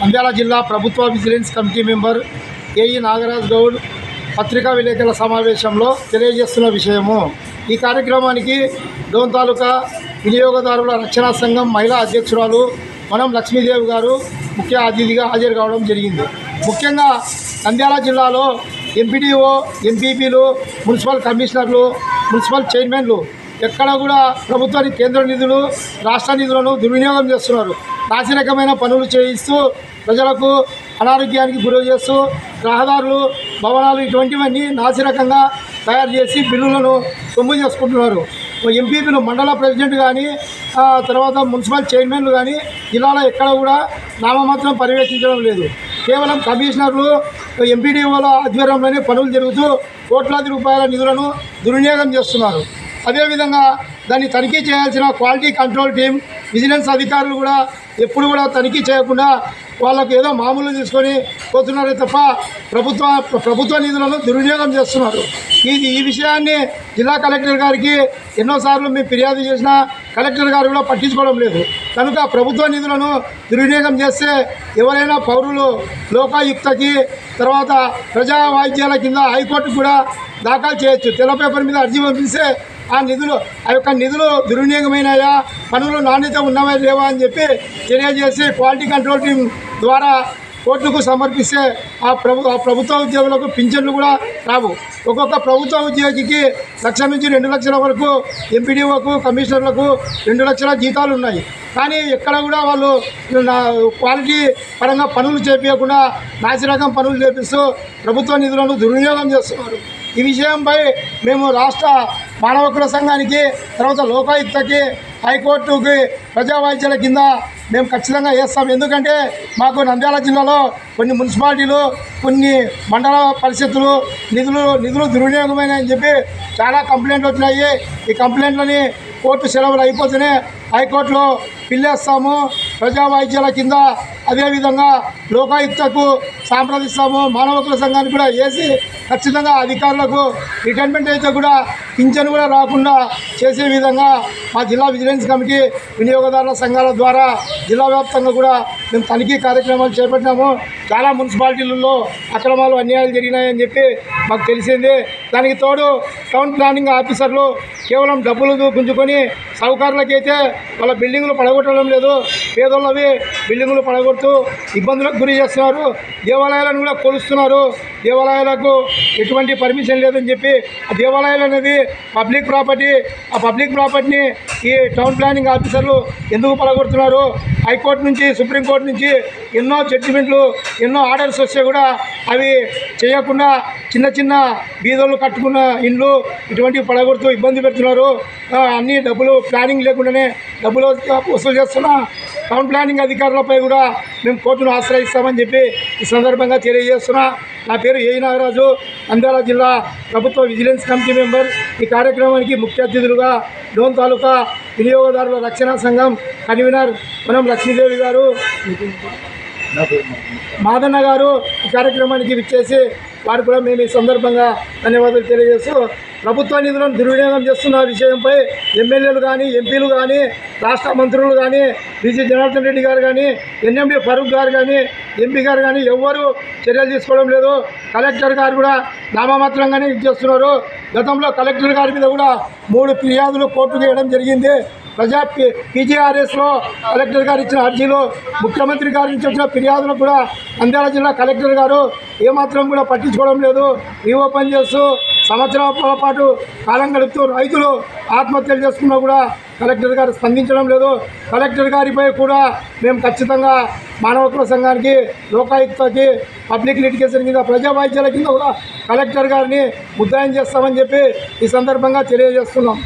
నంద్యాల జిల్లా ప్రభుత్వ vigilance committee member AE Nagaraj Goud పత్రికా విలేకరుల సమావేశంలో తెలియజేస్తున్న విషయము, ఈ కార్యక్రమానికి డోన్ తాలూకా వినియోగదారుల రక్షణ సంఘం మహిళా అధ్యక్షురాలు మనం లక్ష్మీదేవి గారు ముఖ్య అతిథిగా హాజరు కావడం జరిగింది. ముఖ్యంగా నంద్యాల జిల్లాలో ఎంపీడీఓ, ఎంపీపీలు, మున్సిపల్ కమిషనర్లు, మున్సిపల్ చైర్మన్లు ఎక్కడ కూడా ప్రభుత్వానికి కేంద్ర నిధులు, రాష్ట్ర నిధులను దుర్వినియోగం చేస్తున్నారు. నాసిరకమైన పనులు చేయిస్తూ ప్రజలకు అనారోగ్యానికి గురి చేస్తూ రహదారులు, భవనాలు ఇటువంటివన్నీ నాసిరకంగా తయారు చేసి బిల్లులను సొమ్ము చేసుకుంటున్నారు. ఎంపీపీలు, మండల ప్రెసిడెంట్ కానీ తర్వాత మున్సిపల్ చైర్మన్లు కానీ జిల్లాలో ఎక్కడ కూడా నామమాత్రం పర్యవేక్షించడం లేదు. కేవలం కమిషనర్లు, ఎంపీడీఓల ఆధ్వర్యంలోనే పనులు జరుగుతూ కోట్లాది రూపాయల నిధులను దుర్వినియోగం చేస్తున్నారు. అదేవిధంగా దాన్ని తనిఖీ చేయాల్సిన క్వాలిటీ కంట్రోల్ టీం, విజిలెన్స్ అధికారులు కూడా ఎప్పుడు కూడా తనిఖీ చేయకుండా వాళ్ళకు ఏదో మామూలు తీసుకొని పోతున్నారే తప్ప ప్రభుత్వ నిధులను దుర్వినియోగం చేస్తున్నారు. ఈ విషయాన్ని జిల్లా కలెక్టర్ గారికి ఎన్నోసార్లు మేము ఫిర్యాదు చేసినా కలెక్టర్ గారు కూడా పట్టించుకోవడం లేదు. కనుక ప్రభుత్వ నిధులను దుర్వినియోగం చేస్తే ఎవరైనా పౌరులు లోకాయుక్తకి, తర్వాత ప్రజా వాయిద్యాల కింద హైకోర్టుకు కూడా దాఖలు చేయొచ్చు. తెల్ల పేపర్ మీద అర్జీ పంపిస్తే ఆ యొక్క నిధులు దుర్వినియోగమైనాయా, పనులు నాణ్యత ఉన్నవా లేవా అని చెప్పి తెలియజేసి క్వాలిటీ కంట్రోల్ టీం ద్వారా కోర్టుకు సమర్పిస్తే ఆ ప్రభుత్వ ఉద్యోగులకు పింఛన్లు కూడా రావు. ఒక్కొక్క ప్రభుత్వ ఉద్యోగికి 1,00,000 నుంచి 2 లక్షల వరకు, ఎంపీడీఓకు, కమిషనర్లకు 2 లక్షల జీతాలు ఉన్నాయి. కానీ ఎక్కడ కూడా వాళ్ళు క్వాలిటీ పరంగా పనులు చేపించకుండా నాసిరకం పనులు చేపిస్తూ ప్రభుత్వ నిధులను దుర్వినియోగం చేస్తున్నారు. ఈ విషయంపై మేము రాష్ట్ర మానవ హక్కుల సంఘానికి, తర్వాత లోకాయుక్తకి, హైకోర్టుకి, ప్రజా వాయిద్యాల కింద మేము ఖచ్చితంగా వేస్తాం. ఎందుకంటే మాకు నంద్యాల జిల్లాలో కొన్ని మున్సిపాలిటీలు, కొన్ని మండల పరిషత్తులు నిధులు దుర్వినియోగమైనాయని చెప్పి చాలా కంప్లైంట్లు వచ్చినాయి. ఈ కంప్లైంట్లని కోర్టు సెలవులు అయిపోతేనే హైకోర్టులో పిల్లేస్తాము. ప్రజా వాయిద్యాల కింద అదేవిధంగా లోకాయుక్తకు సంప్రదిస్తాము. మానవ హక్కుల సంఘానికి కూడా వేసి ఖచ్చితంగా అధికారులకు రిటైర్మెంట్ అయితే కూడా పింఛను కూడా రాకుండా చేసే విధంగా మా జిల్లా విజిలెన్స్ కమిటీ వినియోగదారుల సంఘాల ద్వారా జిల్లా వ్యాప్తంగా కూడా మేము తనిఖీ కార్యక్రమాలు చేపట్టినాము. చాలా మున్సిపాలిటీలలో అక్రమాలు, అన్యాయాలు జరిగినాయని చెప్పి మాకు తెలిసింది. దానికి తోడు టౌన్ ప్లానింగ్ ఆఫీసర్లు కేవలం డబ్బులు గుంజుకొని సౌకర్యాలకైతే వాళ్ళ బిల్డింగులు పడగొట్టడం లేదు, పేదోళ్ళవి బిల్డింగులు పడగొడుతూ ఇబ్బందులకు గురి చేస్తున్నారు. దేవాలయాలను కూడా కొలుస్తున్నారు. దేవాలయాలకు ఎటువంటి పర్మిషన్ లేదని చెప్పి ఆ దేవాలయాలు అనేది పబ్లిక్ ప్రాపర్టీ. ఆ పబ్లిక్ ప్రాపర్టీని ఈ టౌన్ ప్లానింగ్ ఆఫీసర్లు ఎందుకు పడగొడుతున్నారు? హైకోర్టు నుంచి, సుప్రీంకోర్టు నుంచి ఎన్నో జడ్జిమెంట్లు, ఎన్నో ఆర్డర్స్ వస్తే కూడా అవి చేయకుండా చిన్న బీదోళ్ళు కట్టుకున్న ఇండ్లు ఇటువంటివి పడగొడుతూ ఇబ్బంది పెడుతున్నారు. అన్ని డబ్బులు ప్లానింగ్ లేకుండానే డబ్బులు వసూలు చేస్తున్న టౌన్ ప్లానింగ్ అధికారులపై కూడా మేము కోర్టును ఆశ్రయిస్తామని చెప్పి ఈ సందర్భంగా తెలియజేస్తున్నా. నా పేరు ఏఈ నాగరాజు, నంద్యాల జిల్లా ప్రభుత్వ విజిలెన్స్ కమిటీ మెంబర్. ఈ కార్యక్రమానికి ముఖ్య అతిథులుగా డోన్ తాలూకా వినియోగదారుల రక్షణ సంఘం కన్వీనర్ మనం లక్ష్మీదేవి గారు, మాదన్న గారు ఈ కార్యక్రమానికి విచ్చేసి వారు కూడా మేము ఈ సందర్భంగా ధన్యవాదాలు తెలియజేస్తూ, ప్రభుత్వ నిధులను దుర్వినియోగం చేస్తున్న విషయంపై ఎమ్మెల్యేలు కానీ, ఎంపీలు కానీ, రాష్ట్ర మంత్రులు కానీ, బీసీ జనార్దన్ రెడ్డి గారు కానీ, ఎన్ఎండి ఫరూక్ గారు కానీ, ఎంపీ గారు కానీ ఎవ్వరూ చర్యలు తీసుకోవడం లేదు. కలెక్టర్ గారు కూడా నామమాత్రంగానే ఇచ్చేస్తున్నారు. గతంలో కలెక్టర్ గారి మీద కూడా 3 ఫిర్యాదులు కోర్టుకు వేయడం జరిగింది. పీజీఆర్ఎస్లో కలెక్టర్ గారు ఇచ్చిన అర్జీలు, ముఖ్యమంత్రి గారి నుంచి వచ్చిన ఫిర్యాదులు కూడా నంద్యాల జిల్లా కలెక్టర్ గారు ఏమాత్రం కూడా పట్టించుకోవడం లేదు. రీఓపెన్ చేస్తూ సంవత్సరాల పాటు కాలం గడుపుతూ రైతులు ఆత్మహత్యలు చేసుకున్నా కూడా కలెక్టర్ గారు స్పందించడం లేదు. కలెక్టర్ గారిపై కూడా మేము ఖచ్చితంగా మానవ హక్కుల సంఘానికి, లోకాయుక్తకి, పబ్లిక్ లిటిగేషన్ కింద, ప్రజా వాయిద్యాల కింద కూడా కలెక్టర్ గారిని ముద్దాయం చేస్తామని చెప్పి ఈ సందర్భంగా తెలియజేస్తున్నాం.